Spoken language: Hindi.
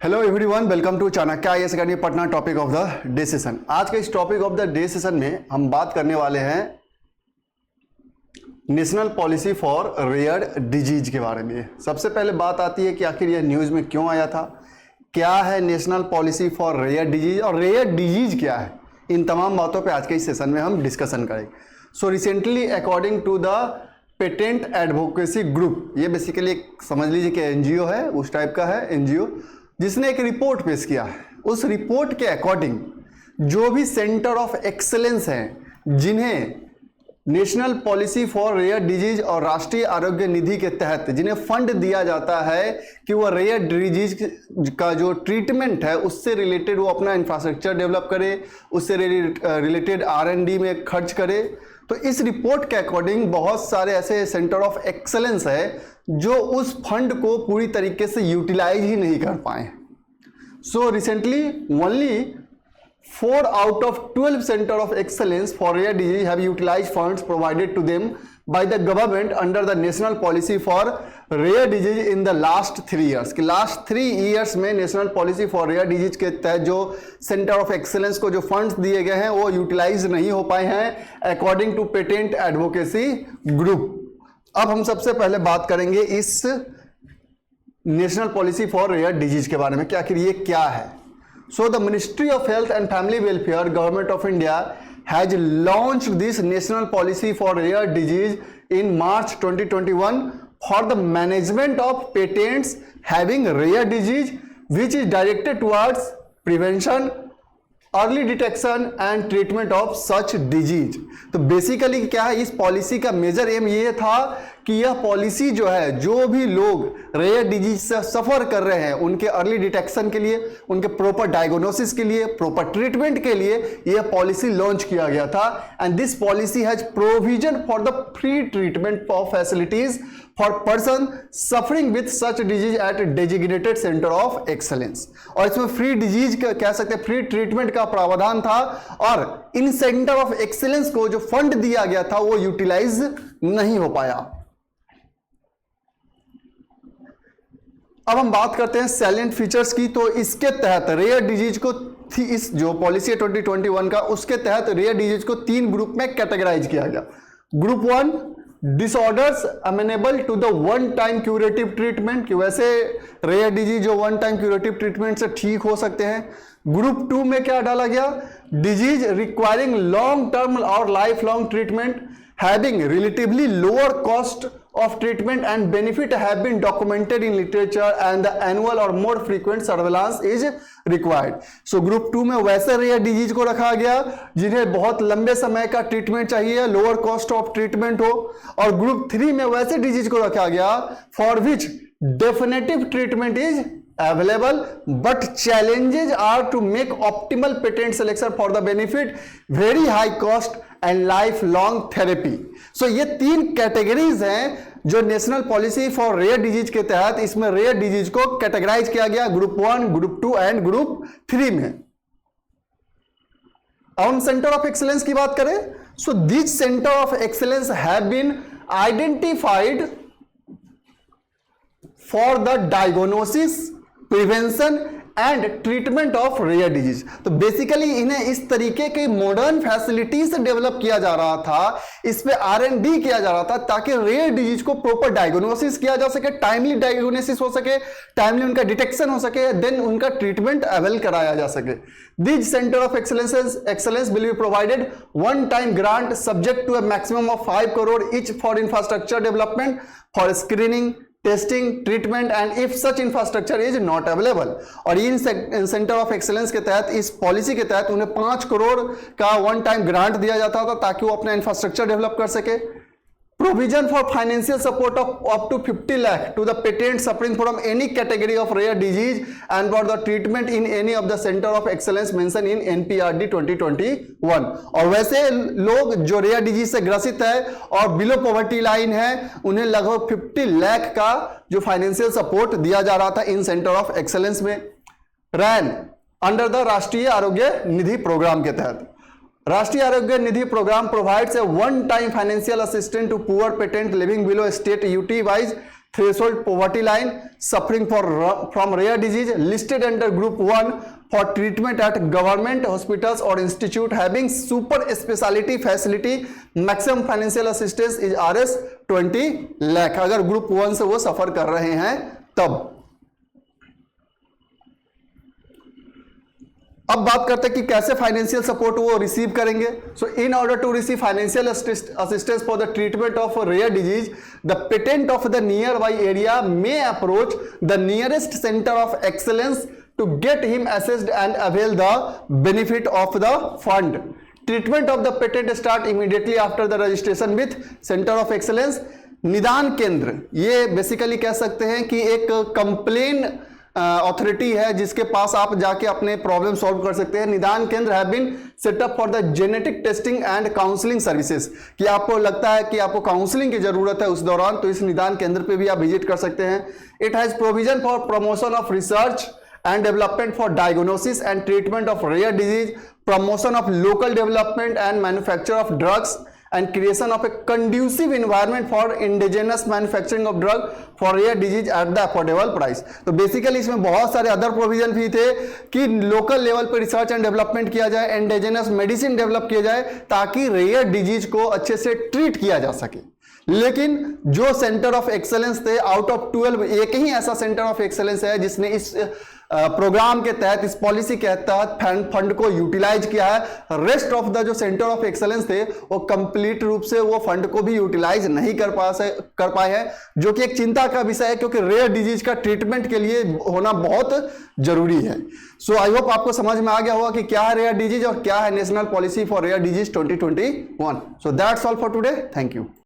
Hello everyone, welcome to Chanakya IAS academy Patna. Topic of the day session. आज के इस topic of the day session में हम बात करने वाले हैं national policy for rare disease के बारे में। सबसे पहले बात आती है कि आखिर यह न्यूज़ में क्यों आया था, क्या है national policy for rare disease और रेयर डिजीज क्या है। इन तमाम बातों पे आज के इस सेशन में हम डिस्कशन करेंगे। So recently according to the patient advocacy group, ये बेसिकली समझ लीजिए कि एनजीओ है, उस टाइप का है एनजीओ, जिसने एक रिपोर्ट पेश किया है। उस रिपोर्ट के अकॉर्डिंग जो भी सेंटर ऑफ एक्सेलेंस हैं, जिन्हें national policy for rare disease और राष्ट्रीय आरोग्य निधि के तहत जिन्हें फंड दिया जाता है कि वो रेयर डिजीज का जो ट्रीटमेंट है उससे रिलेटेड वो अपना इंफ्रास्ट्रक्चर डेवलप करे, उससे रिलेटेड R&D में खर्च करे। तो इस रिपोर्ट के अकॉर्डिंग बहुत सारे ऐसे सेंटर ऑफ एक्सेलेंस है जो उस फंड को पूरी तरीके से यूटिलाइज ही नहीं कर पाए। So recently only 4 out of 12 center of excellence for rare disease have utilized funds provided to them by the government under the national policy for rare disease in the last 3 years। कि last 3 years में national policy for rare disease के तहत जो center of excellence को जो funds दिए गए हैं वो utilize नहीं हो पाए हैं according to patent advocacy group। अब हम सबसे पहले बात करेंगे इस national policy for rare disease के बारे में कि आखिर ये क्या है। So the Ministry of Health and Family Welfare, Government of India has launched this national policy for rare disease in March 2021 for the management of patents having rare disease, which is directed towards prevention, early detection and treatment of such disease. तो बेसिकली क्या है, इस पॉलिसी का मेजर एम ये था कि यह पॉलिसी जो है, जो भी लोग रेयर डिजीज से सफर कर रहे हैं उनके अर्ली डिटेक्शन के लिए, उनके प्रॉपर डायग्नोसिस के लिए, प्रॉपर ट्रीटमेंट के लिए यह पॉलिसी लॉन्च किया गया था। And this policy has provision for the free treatment of facilities for person suffering with such disease eight designated centre of excellence. और इसमें फ्री डिजीज का कह सकते हैं, फ्री ट्रीटमेंट का प्रावधान था और इन सेंटर ऑफ एक्सेलेंस को जो फंड दिया गया था वो यूटिलाइज नहीं हो पाया। अब हम बात करते हैं सैलेंट फीचर्स की। तो इसके तहत रेयर डिजीज को इस जो पॉलिसी 2021 का, उसके तहत रेयर डिजीज को 3 ग्रुप में कैटेगराइज किया गया। Group 1 disorders amenable to the one time curative treatment, कि वैसे रेयर डिजीज जो वन टाइम क्यूरेटिव ट्रीटमेंट से ठीक हो सकते हैं। ग्रुप 2 में क्या डाला गया, डिजीज रिक्वायरिंग लॉन्ग टर्म और life long treatment having relatively lower cost of treatment and benefit have been documented in literature and the annual or more frequent surveillance is required। So group 2 में वैसे रेयर डिजीज को रखा गया जिन्हें बहुत लंबे समय का ट्रीटमेंट चाहिए, लोअर कॉस्ट ऑफ ट्रीटमेंट हो। और ग्रुप 3 में वैसे डिजीज को रखा गया for which definitive treatment is available but challenges are to make optimal patent selection for the benefit, very high cost and lifelong therapy। so ये 3 कैटेगरीज हैं जो national policy for rare disease के तहत इसमें रेयर डिजीज को कैटेगराइज किया गया ग्रुप 1, ग्रुप 2 एंड ग्रुप 3 में। अब हम सेंटर ऑफ एक्सेलेंस की बात करें। So this centre of excellence have been identified for the diagnosis, prevention and treatment of rare disease. तो बेसिकली इन्हें इस तरीके के मॉडर्न फैसिलिटीज से डेवलप किया जा रहा था, इस पे R&D किया जा रहा था ताकि रेयर डिजीज को प्रॉपर डायग्नोसिस किया जा सके, टाइमली डायग्नोसिस हो सके, टाइमली उनका डिटेक्शन हो सके, देन उनका ट्रीटमेंट अवेल कराया जा सके। This centre of excellence will be provided one time grant subject to a maximum of 5 crore each for infrastructure development for screening, testing, treatment and if such infrastructure is not available. और इन सेंटर ऑफ एक्सेलेंस के तहत, इस पॉलिसी के तहत उन्हें 5 करोड़ का वन टाइम ग्रांट दिया जाता था ताकि वो अपना इंफ्रास्ट्रक्चर डेवलप कर सके। Provision for financial support of up to 50 lakh to the patient suffering from any category of rare disease and for the treatment in any of the centre of excellence mention in NPRD 2021। और वैसे लोग जो रेयर डिजीज से ग्रसित है और बिलो पॉवर्टी लाइन है, उन्हें लगभग 50 लाख का जो फाइनेंशियल सपोर्ट दिया जा रहा था इन सेंटर ऑफ एक्सेलेंस में। रैन अंडर द राष्ट्रीय आरोग्य निधि प्रोग्राम के तहत राष्ट्रीय आरोग्य निधि programme provides a one-time financial assistance to poor patent living below state UT wise threshold poverty line, suffering from rare disease, listed under group 1 for treatment at government hospitals or institute having super speciality facility, maximum financial assistance is Rs 20 lakh। अगर ग्रुप 1 से वो सफर कर रहे हैं तब। अब बात करते हैं कि कैसे फाइनेंशियल सपोर्ट वो रिसीव करेंगे। So in order to receive financial assistance for the treatment of rare disease, the patient of the nearby area may approach the nearest centre of excellence to get him assessed and avail the benefit of the fund. Treatment of the patent start immediately after the registration with Center of Excellence। निदान केंद्र, ये बेसिकली कह सकते हैं कि एक कंप्लेन अथॉरिटी है जिसके पास आप जाके अपने प्रॉब्लम सॉल्व कर सकते हैं। Nidan Kendra have been set up for the genetic testing and counselling services, कि आपको लगता है कि आपको काउंसलिंग की जरूरत है उस दौरान, तो इस निदान केंद्र पे भी आप विजिट कर सकते हैं। It has provision for promotion of research and development for diagnosis and treatment of rare disease, promotion of local development and manufacture of drugs, and creation of a conducive environment for indigenous manufacturing of drug for rare disease at the affordable price। तो बेसिकली इसमें बहुत सारे अदर प्रोविजन भी थे कि लोकल लेवल पर रिसर्च एंड डेवलपमेंट किया जाए, इंडिजिनस मेडिसिन डेवलप किया जाए ताकि रेयर डिजीज को अच्छे से ट्रीट किया जा सके। लेकिन जो सेंटर ऑफ एक्सेलेंस थे, आउट ऑफ 12 एक ही ऐसा सेंटर ऑफ एक्सेलेंस है जिसने इस प्रोग्राम के तहत, इस पॉलिसी के तहत फंड को यूटिलाइज किया है। रेस्ट ऑफ द जो सेंटर ऑफ एक्सेलेंस थे वो कंप्लीट रूप से वो फंड को भी यूटिलाइज नहीं कर पाए हैं, जो कि एक चिंता का विषय है क्योंकि रेयर डिजीज का ट्रीटमेंट के लिए होना बहुत जरूरी है। सो आई होप आपको समझ में आ गया होगा कि क्या है रेयर डिजीज और क्या है national policy for rare disease 2021। So that's all for today, thank you.